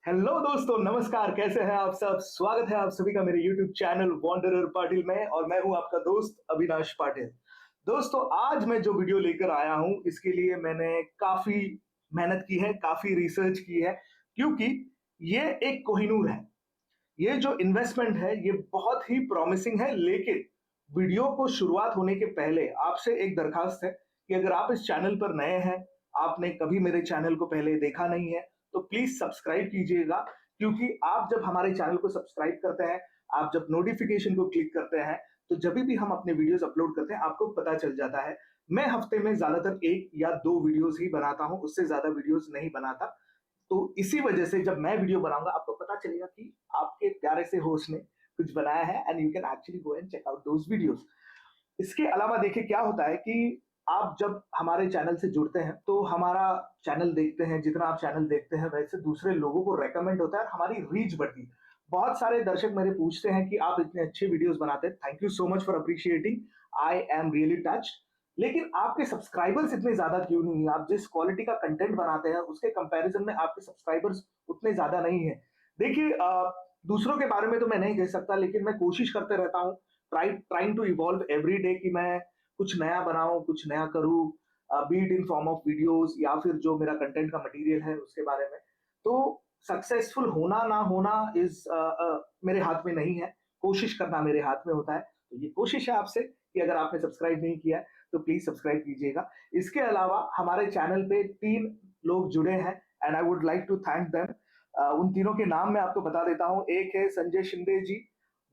Hello दोस्तों, नमस्कार। कैसे हैं आप सब? स्वागत है आप सभी का मेरे YouTube चैनल वॉन्डरर पाटिल में, और मैं हूं आपका दोस्त अविनाश पाटिल। दोस्तों, आज मैं जो वीडियो लेकर आया हूं, इसके लिए मैंने काफी मेहनत की है, काफी रिसर्च की है, क्योंकि ये एक कोहिनूर है। ये जो इन्वेस्टमेंट है ये बहुत ही प्रॉमिसिंग है। लेकिन वीडियो को शुरुआत होने के पहले आपसे एक दरखास्त है कि अगर आप इस चैनल पर नए हैं, आपने कभी मेरे चैनल को पहले देखा नहीं है, तो प्लीज सब्सक्राइब कीजिएगा। क्योंकि आप जब हमारे चैनल को सब्सक्राइब करते हैं, आप जब नोटिफिकेशन को क्लिक करते हैं, तो जब भी हम अपने वीडियोस अपलोड करते हैं आपको पता चल जाता है। मैं हफ्ते में ज्यादातर एक या दो वीडियोस ही बनाता हूं, उससे ज्यादा वीडियोस नहीं बनाता। तो इसी वजह से जब मैं वीडियो बनाऊंगा आपको पता चलेगा कि आपके प्यारे से होस्ट ने कुछ बनाया है, and you can actually go and check out those videos. इसके अलावा देखिए क्या होता है कि आप जब हमारे चैनल से जुड़ते हैं तो हमारा चैनल देखते हैं, जितना आप चैनल देखते हैं वैसे दूसरे लोगों को रेकमेंड होता है और हमारी रीच बढ़ती है। बहुत सारे दर्शक मेरे पूछते हैं कि आप इतने अच्छे वीडियोस बनाते हैं, thank you so much for appreciating, I am really touched. लेकिन आपके सब्सक्राइबर्स इतने ज्यादा क्यों नहीं है? आप जिस क्वालिटी का कंटेंट बनाते हैं उसके कंपैरिजन में आपके सब्सक्राइबर्स उतने ज्यादा नहीं है। देखिए, दूसरों के बारे में तो मैं नहीं कह सकता, लेकिन मैं कोशिश करते रहता हूँ, trying to evolve every day, कि मैं कुछ नया बनाऊं, कुछ नया करूं, be it in form of videos या फिर जो मेरा कंटेंट का मटेरियल है उसके बारे में। तो सक्सेसफुल होना ना होना इज मेरे हाथ में नहीं है, कोशिश करना मेरे हाथ में होता है। तो ये कोशिश है आपसे कि अगर आपने सब्सक्राइब नहीं किया है तो प्लीज सब्सक्राइब कीजिएगा। इसके अलावा हमारे चैनल पे 3 लोग जुड़े हैं, and I would like to thank them. उन तीनों के नाम मैं आपको बता देता हूँ। एक है संजय शिंदे जी,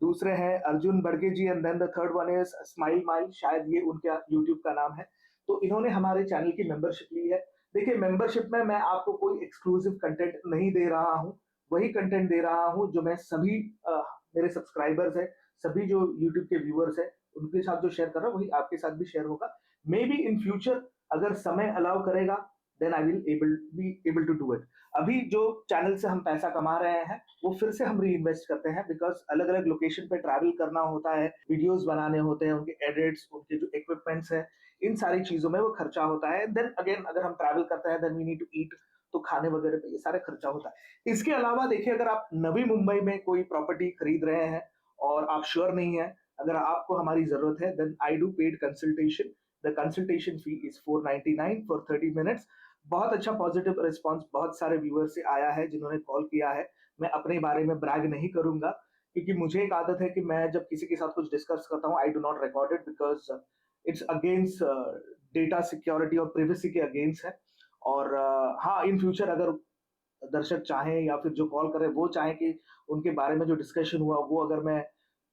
दूसरे हैं Arjun Badge ji, and then the third one is smile mile, शायद ये उनका यूट्यूब का नाम है। तो इन्होंने हमारे चैनल की मेंबरशिप ली है। देखिए, मेंबरशिप में मैं आपको कोई एक्सक्लूसिव कंटेंट नहीं दे रहा हूँ, वही कंटेंट दे रहा हूँ जो मैं सभी मेरे सब्सक्राइबर्स है, सभी जो यूट्यूब के व्यूअर्स है उनके साथ जो शेयर कर रहा हूँ वही आपके साथ भी शेयर होगा। मे बी इन फ्यूचर अगर समय अलाउ करेगा, then I will be able to do it. अभी जो चैनल से हम पैसा कमा रहे हैं वो फिर से हम री इन्वेस्ट करते हैं, बिकॉज अलग अलग लोकेशन पे ट्रैवल करना होता है, वीडियोस बनाने होते हैं, उनके एडिट्स, उनके जो इक्विपमेंट्स है, इन सारी चीजों में वो खर्चा होता है। देन अगेन अगर हम ट्रैवल करते हैं, then we need to eat, तो खाने वगैरह पे ये सारे खर्चा होता है। इसके अलावा देखिए, अगर आप नवी मुंबई में कोई प्रॉपर्टी खरीद रहे हैं और आप श्योर नहीं है, अगर आपको हमारी जरूरत है, then I do paid consultation. The consultation fee is 499 for 30 minutes. बहुत अच्छा पॉजिटिव रिस्पॉन्स बहुत सारे व्यूअर से आया है जिन्होंने कॉल किया है। मैं अपने बारे में ब्रैग नहीं करूंगा, क्योंकि मुझे एक आदत है कि मैं जब किसी के साथ कुछ डिस्कस करता हूँ, I do not record it, because it's against data security और प्रिवेसी के अगेंस्ट है। और हाँ, इन फ्यूचर अगर दर्शक चाहें या फिर जो कॉल करे वो चाहें कि उनके बारे में जो डिस्कशन हुआ वो अगर मैं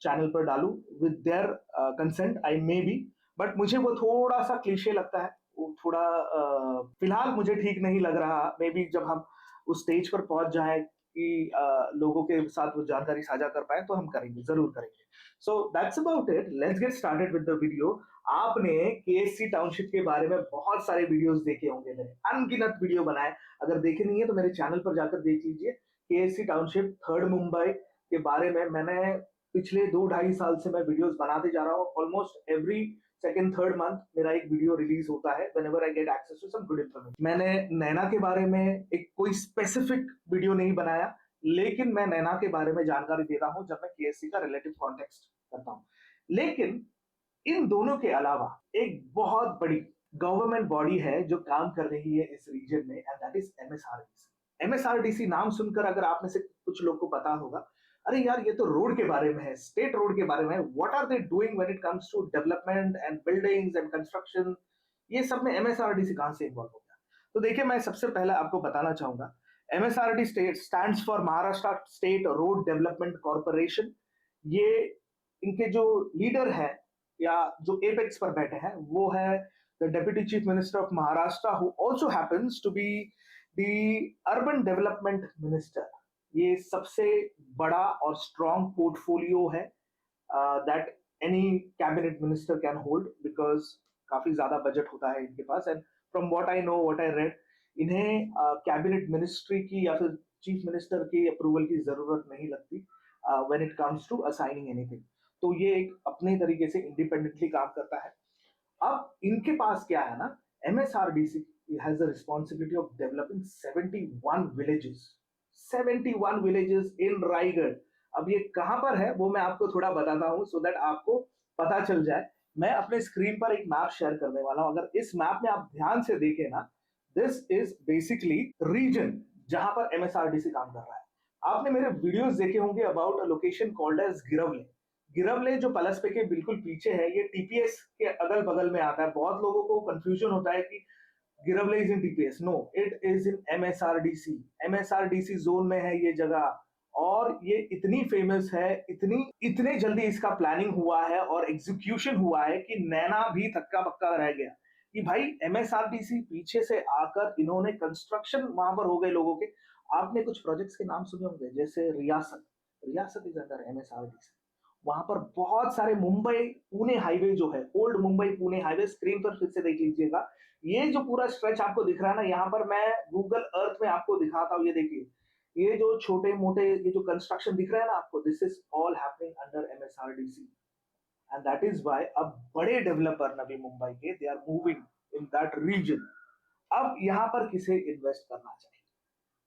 चैनल पर डालूं with their consent, I may be. But मुझे वो थोड़ा सा क्लीशे लगता है, वो थोड़ा फिलहाल मुझे ठीक नहीं लग रहा। मे बी जब हम उस स्टेज पर पहुंच जाए कि लोगों के साथ वो जानकारी साझा कर पाए तो हम करेंगे, जरूर करेंगे। So that's about it, let's get started with the video. आपने केएससी टाउनशिप के बारे में बहुत सारे वीडियोस देखे होंगे, मैंने अनगिनत वीडियो बनाए। अगर देखे नहीं है तो मेरे चैनल पर जाकर देख लीजिए। केएससी टाउनशिप, थर्ड मुंबई के बारे में मैंने पिछले 2-2.5 साल से मैं वीडियोस बनाते जा रहा हूँ। Almost every second third month मेरा एक वीडियो रिलीज होता है, whenever I get access to some good information. मैंने नैना के बारे में एक कोई स्पेसिफिक वीडियो नहीं बनाया, लेकिन मैं नैना के बारे में जानकारी देता हूं जब मैं केएससी का रिलेटिव कॉन्टेक्स्ट करता हूं। लेकिन इन दोनों के अलावा एक बहुत बड़ी गवर्नमेंट बॉडी है जो काम कर रही है इस रीजन में, and that is MSRDC. MSRDC नाम सुनकर अगर आप में से कुछ लोग को पता होगा, अरे यार ये तो रोड के बारे में है, स्टेट रोड के बारे में है, what are they doing when it comes to development and buildings and construction, ये सब में एमएसआरडीसी कहां से इन्वॉल्व हो गया? तो देखिए, मैं सबसे पहले आपको बताना चाहूंगा, MSRD state stands for Maharashtra state road development corporation. ये इनके जो लीडर है या जो एपेक्स पर बैठे हैं वो है the deputy chief minister of Maharashtra, who also happens to be the urban development minister. ये सबसे बड़ा और स्ट्रॉन्ग पोर्टफोलियो है that any cabinet minister can hold, because काफी ज्यादा बजट होता है इनके पास। And from what I know, what I read, इन्हें कैबिनेट मिनिस्ट्री की या फिर चीफ मिनिस्टर की अप्रूवल की जरूरत नहीं लगती when it comes to assigning anything. तो ये एक अपने तरीके से इंडिपेंडेंटली काम करता है। अब इनके पास क्या है ना, MSRDC has the responsibility of developing 71 villages, 71 villages in Raigarh. अब ये कहां पर है वो मैं आपको थोड़ा बताता हूं सो दैट आपको पता चल जाए। मैं अपने स्क्रीन पर एक मैप शेयर करने वाला हूं। अगर इस मैप में आप ध्यान से देखें ना, दिस इज बेसिकली रीजन जहां पर एमएसआरडीसी काम कर रहा है। आपने मेरे वीडियोस देखे होंगे about a location called as Girvale. Girvale जो पलसपे के बिल्कुल पीछे है, ये टीपीएस के अगल बगल में आता है। बहुत लोगों को कंफ्यूजन होता है कि Girvale is in TPS. No, it is in MSRDC. MSRDC zone में है ये जगह। और ये इतनी फेमस है, इतनी इतने जल्दी इसका प्लानिंग हुआ है और एग्जीक्यूशन हुआ है कि नैना भी थक्का बक्का रह गया कि भाई एमएसआरडीसी पीछे से आकर इन्होंने कंस्ट्रक्शन वहां पर हो गए लोगों के। आपने कुछ प्रोजेक्ट्स के नाम सुने होंगे जैसे रियासत। रियासत इज अंडर एमएसआरडीसी। वहां पर बहुत सारे मुंबई पुणे हाईवे जो है, old Mumbai Pune highway, screen पर फिर से देख लीजिएगा। ये जो पूरा स्ट्रेच आपको दिख रहा है ना, यहाँ पर मैं गूगल अर्थ में आपको दिखाता हूँ। ये देखिए, ये जो छोटे मोटे ये जो कंस्ट्रक्शन दिख रहा है ना आपको, this is all happening under MSRDC. And that is why अब बड़े डेवलपर नवी मुंबई के they are moving in that region. अब यहाँ पर किसे इन्वेस्ट करना चाहिए,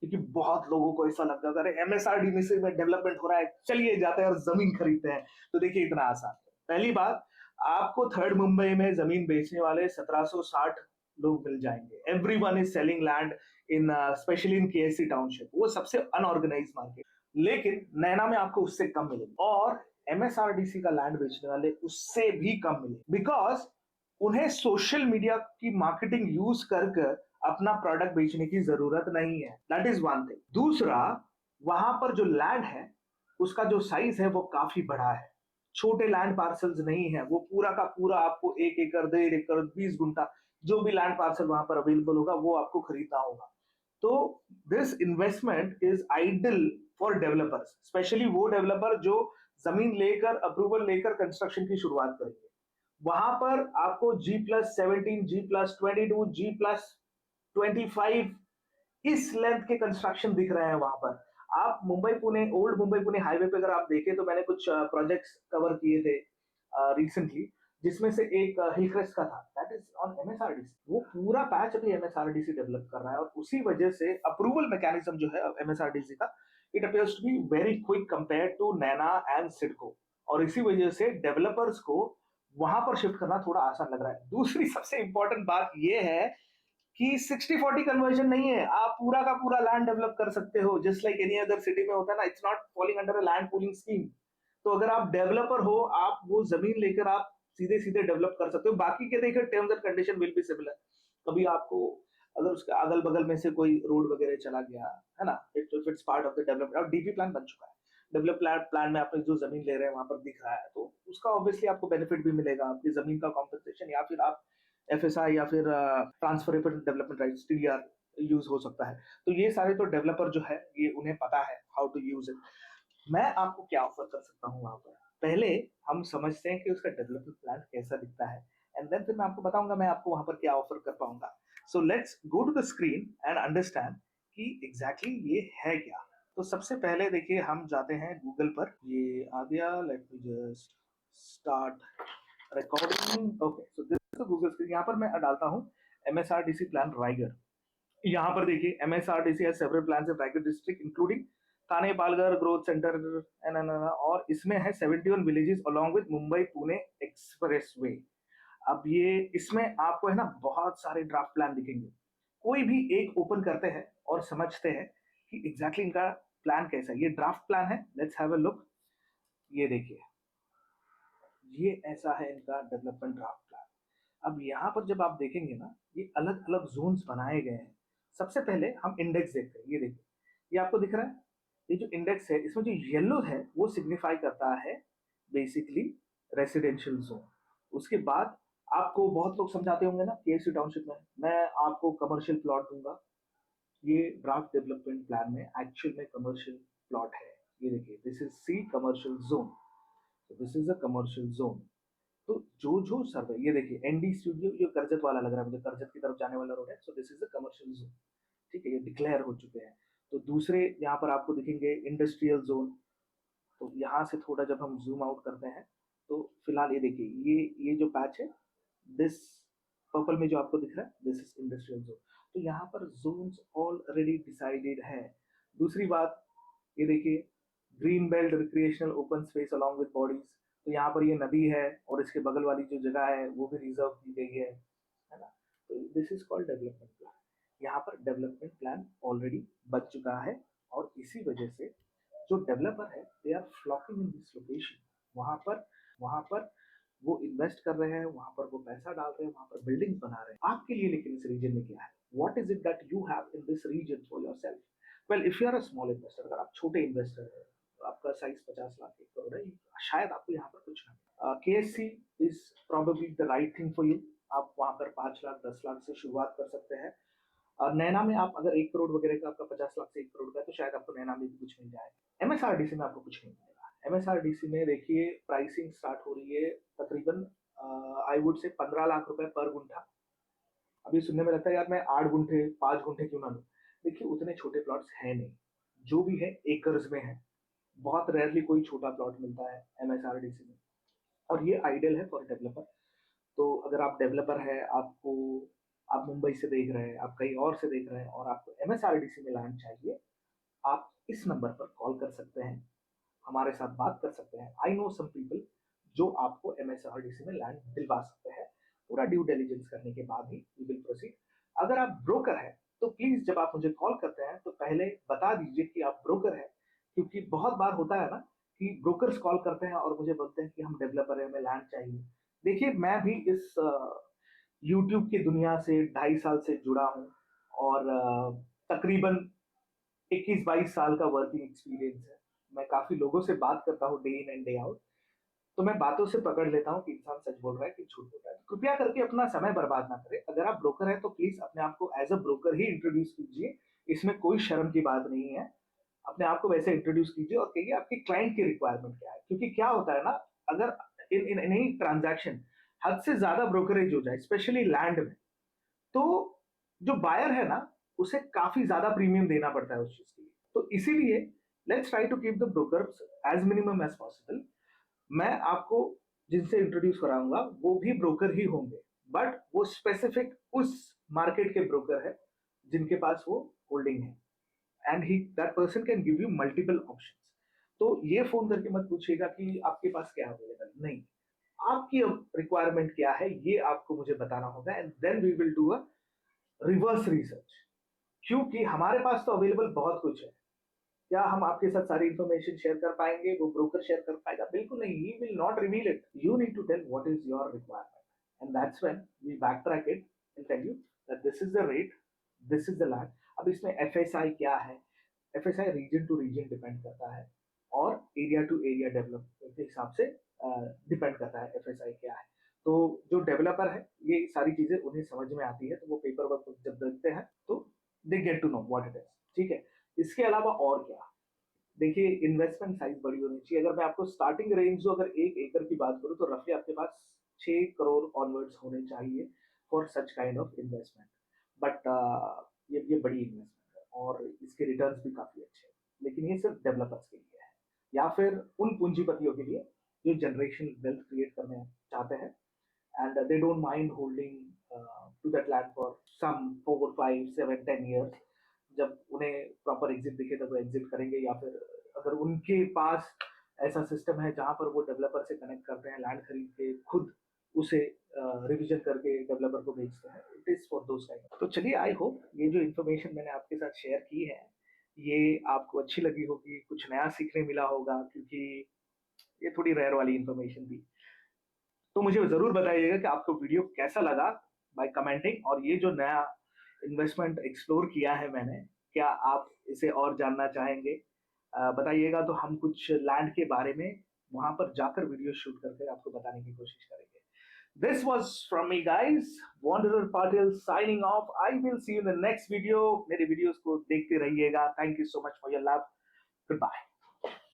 क्योंकि बहुत लोगों को ऐसा लगता है अरे एमएसआरडीसी में डेवलपमेंट हो रहा है, चलिए जाते हैं और जमीन खरीदते हैं। तो देखिए इतना आसान है। पहली बात, आपको थर्ड मुंबई में जमीन बेचने वाले 1760 लोग मिल जाएंगे। Everyone is selling land in specially in KSC township, वो सबसे अनऑर्गेनाइज मार्केट। लेकिन नैना में आपको उससे कम मिलेगी और एमएसआरडीसी का लैंड बेचने वाले उससे भी कम मिले, बिकॉज उन्हें सोशल मीडिया की मार्केटिंग यूज कर कर अपना प्रोडक्ट बेचने की जरूरत नहीं है। That is one thing. दूसरा, वहां पर जो लैंड है उसका जो साइज है वो काफी बड़ा है। छोटे लैंड पार्सल्स नहीं है, वो पूरा का पूरा आपको 1 एकड़, 1.5 एकड़, 20 गुंठा जो भी लैंड पार्सल वहां पर अवेलेबल होगा वो आपको खरीदना होगा। तो this investment is ideal for developers, specially वो डेवलपर जो जमीन लेकर अप्रूवल लेकर कंस्ट्रक्शन की शुरुआत करेंगे। वहां पर आपको G+17, G+22, G+25 इस लेंथ के कंस्ट्रक्शन दिख रहे हैं वहां पर। आप मुंबई पुणे, ओल्ड मुंबई पुणे हाईवे पे अगर आप देखें तो मैंने कुछ प्रोजेक्ट्स कवर किए थे रिसेंटली, जिसमें से एक हिलक्रेस्ट का था। That is on MSRDC. वो पूरा पैच अभी एमएसआरडीसी डेवलप कर रहा है और उसी वजह से अप्रूवल मैकेनिज्म जो है एमएसआरडीसी का, it appears to be very quick compare to Naina and CIDCO. और इसी वजह से डेवलपर्स को वहां पर शिफ्ट करना थोड़ा आसान लग रहा है। दूसरी सबसे इंपॉर्टेंट बात यह है कि 60-40 कन्वर्जन नहीं है। आप पूरा का पूरा लैंड डेवलप कर सकते हो just like any other city में होता है ना। It's not falling under a land pooling scheme. तो अगर आप डेवलपर हो, आप वो जमीन लेकर आप सीधे सीधे डेवलप कर सकते हो। बाकी के देखिए terms and condition will be similar. कभी आपको अगर उसके अगल बगल में से कोई रोड वगैरह चला गया है ना, it's part of the development. और डीपी प्लान बन चुका है, डेवलप प्लान में आपने जो जमीन ले रहे हैं वहां पर दिख रहा है, तो उसका ऑब्वियसली आपको बेनिफिट भी मिलेगा, आपकी जमीन का कॉम्पेंसेशन, या फिर आप एफएसआई या फिर transferable development rights TDR use हो सकता है। तो ये सारे तो डेवलपर जो है ये उन्हें पता है हाउ टू यूज इट। मैं आपको क्या ऑफर कर सकता हूँ वहां पर, पहले हम समझते हैं कि उसका डेवलपमेंट प्लान कैसा दिखता है, एंड देन फिर मैं आपको बताऊंगा मैं आपको वहां पर क्या ऑफर कर पाऊंगा। So let's go to the screen and understand कि एग्जैक्टली ये है क्या। तो सबसे पहले देखिए हम जाते हैं गूगल पर। ये आ गया, let me just start recording. Okay, so this is Google screen. यहाँ पर मैं डालता हूँ एमएसआरडीसी प्लान रायगढ़। यहाँ पर देखिए MSRDC has several plans in Raigarh district including Thane Palghar growth centre, और इसमें है 71 villages along with Mumbai Pune expressway. अब ये इसमें आपको है ना बहुत सारे ड्राफ्ट प्लान दिखेंगे। कोई भी एक ओपन करते हैं और समझते हैं कि एग्जैक्टली इनका प्लान कैसा है। ये ड्राफ्ट प्लान है, लेट्स हैव अ लुक। ये देखिए, ये ऐसा है इनका डेवलपमेंट ड्राफ्ट प्लान। अब यहाँ पर जब आप देखेंगे ना, ये अलग अलग जोन्स बनाए गए हैं। सबसे पहले हम इंडेक्स देखते हैं। ये देखिए, ये आपको दिख रहा है, ये जो इंडेक्स है इसमें जो येलो है वो सिग्निफाई करता है बेसिकली रेसिडेंशियल जोन। उसके बाद आपको बहुत लोग समझाते होंगे ना केएससी टाउनशिप में, मैं आपको कमर्शियल प्लॉट दूंगा। ये ड्राफ्ट डेवलपमेंट प्लान में एक्चुअल में कमर्शियल प्लॉट है। ये देखिए, this is C commercial zone, this is a commercial zone. तो जो जो सर्वे, ये देखिए एनडी स्टूडियो, ये करजत वाला लग रहा है मुझे, करजत की तरफ जाने वाला रोड है। So this is a commercial zone, ठीक है, ये डिक्लेयर हो चुके हैं। तो दूसरे यहाँ पर आपको दिखेंगे इंडस्ट्रियल जोन। तो यहाँ से थोड़ा जब हम जूम आउट करते हैं तो फिलहाल ये देखिए, ये जो पैच है, दिस पर्पल में जो आपको दिख रहा है, दिस इज इंडस्ट्रियल जोन। तो यहाँ पर जोन्स ऑलरेडी डिसाइडेड है। दूसरी बात, ये देखिए, green belt recreational open space along with bodies, तो यहाँ पर ये नदी है और इसके बगल वाली जो जगह है वो भी रिजर्व की गई है ना। तो this is called development plan. यहाँ पर डेवलपमेंट प्लान ऑलरेडी बन चुका है और इसी वजह से जो डेवलपर है they are flocking in this location. वहां पर वो इन्वेस्ट कर रहे हैं, वहां पर वो पैसा डाल रहे हैं, वहां पर बिल्डिंग बना रहे हैं आपके लिए। लेकिन इस रीजन में क्या है, what is it that you have in this region for yourself? Well, if you are a small investor, अगर आप छोटे इन्वेस्टर है, तो आपका साइज 50 लाख 1 करोड़ है, शायद आपको यहाँ पर कुछ ना। KSC is probably the right thing for you. आप वहां पर 5 लाख 10 लाख से शुरुआत कर सकते हैं। और नैना में आप अगर 1 करोड़ वगैरह का, आपका 50 लाख से 1 करोड़ का है, तो शायद आपको नैना में भी कुछ मिल जाए। MSRDC में आपको कुछ नहीं मिलेगा। MSRDC में देखिए प्राइसिंग स्टार्ट हो रही है तकरीबन आई वुड से 15 लाख रुपए पर गुंठा। अभी सुनने में लगता है यार मैं 8 गुंठे 5 गुंठे क्यों ना लूं। देखिए उतने छोटे प्लॉट्स है नहीं, जो भी है एकर्स में है। बहुत रेयरली कोई छोटा प्लॉट मिलता है MSRDC में, और ये आइडियल है फॉर डेवलपर। तो अगर आप डेवलपर है, आप मुंबई से देख रहे हैं, आप कहीं और से देख रहे हैं और आपको MSRDC में लैंड चाहिए, आप इस नंबर पर कॉल कर सकते हैं, हमारे साथ बात कर सकते हैं। आई नो सम पीपल जो आपको MSRDC में लैंड दिलवा सकते हैं, पूरा ड्यू डिलीजेंस करने के बाद ही वी विल प्रोसीड। अगर आप ब्रोकर है तो प्लीज जब आप मुझे कॉल करते हैं तो पहले बता दीजिए कि आप ब्रोकर है, क्योंकि बहुत बार होता है ना कि ब्रोकर्स कॉल करते हैं और मुझे बोलते हैं कि हम डेवलपर है, हमें लैंड चाहिए। देखिए मैं भी इस यूट्यूब की दुनिया से 2.5 साल से जुड़ा हूँ और तकरीबन 21-22 साल का वर्किंग एक्सपीरियंस है। मैं काफी लोगों से बात करता हूँ day in and day out, तो मैं बातों से पकड़ लेता हूँ कि इंसान सच बोल रहा है कि झूठ बोल रहा है। तो कृपया करके अपना समय बर्बाद ना करें। अगर आप ब्रोकर है तो प्लीज अपने आप को एज अ ब्रोकर ही इंट्रोड्यूस कीजिए, इसमें कोई शर्म की बात नहीं है। अपने आप को वैसे इंट्रोड्यूस कीजिए और कहिए आपकी क्लाइंट की रिक्वायरमेंट क्या है, क्योंकि क्या होता है ना, अगर इन इन एनी ट्रांजैक्शन हद से ज्यादा ब्रोकरेज हो जाए स्पेशली लैंड में, तो जो बायर है ना उसे काफी ज्यादा प्रीमियम देना पड़ता है उस चीज के लिए। तो इसीलिए let's try to keep the brokers as minimum as possible. मैं आपको जिनसे इंट्रोड्यूस कराऊंगा वो भी ब्रोकर ही होंगे, बट वो स्पेसिफिक उस मार्केट के ब्रोकर है जिनके पास वो होल्डिंग है, and he that person can give you multiple options. तो ये फोन करके मत पूछिएगा कि आपके पास क्या अवेलेबल नहीं, आपकी रिक्वायरमेंट क्या है ये आपको मुझे बताना होगा, and then we will do a reverse research. क्योंकि हमारे पास तो अवेलेबल बहुत कुछ है, क्या हम आपके साथ सारी इंफॉर्मेशन शेयर कर पाएंगे, वो ब्रोकर शेयर कर पाएगा? बिल्कुल नहीं, he will not reveal it. You need to tell what is your requirement, and that's when we back track it and tell you that this is the rate, this is the land. अब इसमें FSI क्या है? FSI region to region depend करता है और area to area development के हिसाब से डिपेंड करता है FSI क्या है। तो जो डेवलपर है ये सारी चीजें उन्हें समझ में आती है, तो वो पेपर वर्क जब देखते हैं तो they get to know what it is. ठीक है, इसके अलावा और क्या? देखिए इन्वेस्टमेंट साइज बड़ी होनी चाहिए। अगर मैं आपको स्टार्टिंग रेंज जो अगर 1 एकड़ की बात करूं तो रफली आपके पास 6 करोड़ ऑनवर्ड्स होने चाहिए for such kind of investment. But ये बड़ी इन्वेस्टमेंट है और इसके रिटर्न्स भी काफी अच्छे हैं, लेकिन ये सिर्फ डेवलपर्स के लिए है या फिर उन पूंजीपतियों के लिए जो जनरेशन वेल्थ क्रिएट करने चाहते हैं, and they don't mind holding to that land for some 4, 5, 7, 10 years। जब उन्हें प्रॉपर एग्जिट दिखे तब वो एग्जिट करेंगे, या फिर अगर उनके पास ऐसा सिस्टम है जहां पर वो डेवलपर से कनेक्ट करते हैं, लैंड खरीद के खुद उसे रिविजन करके डेवलपर को बेचते हैं, it is for those type. तो चलिए, आई होप ये जो इन्फॉर्मेशन मैंने आपके साथ शेयर की है ये आपको अच्छी लगी होगी, कुछ नया सीखने मिला होगा, क्योंकि ये थोड़ी रेयर वाली इन्फॉर्मेशन थी। तो मुझे जरूर बताइएगा कि आपको वीडियो कैसा लगा बाय कमेंटिंग, और ये जो नया इन्वेस्टमेंट एक्सप्लोर किया है मैंने, क्या आप इसे और जानना चाहेंगे? बताइएगा तो हम कुछ लैंड के बारे में वहां पर जाकर वीडियो शूट करके आपको बताने की कोशिश करेंगे। This was from me guys, Wanderer Patil signing off. I will see you in the next video. मेरे वीडियोस को देखते रहिएगा। Thank you so much for your love. Good bye.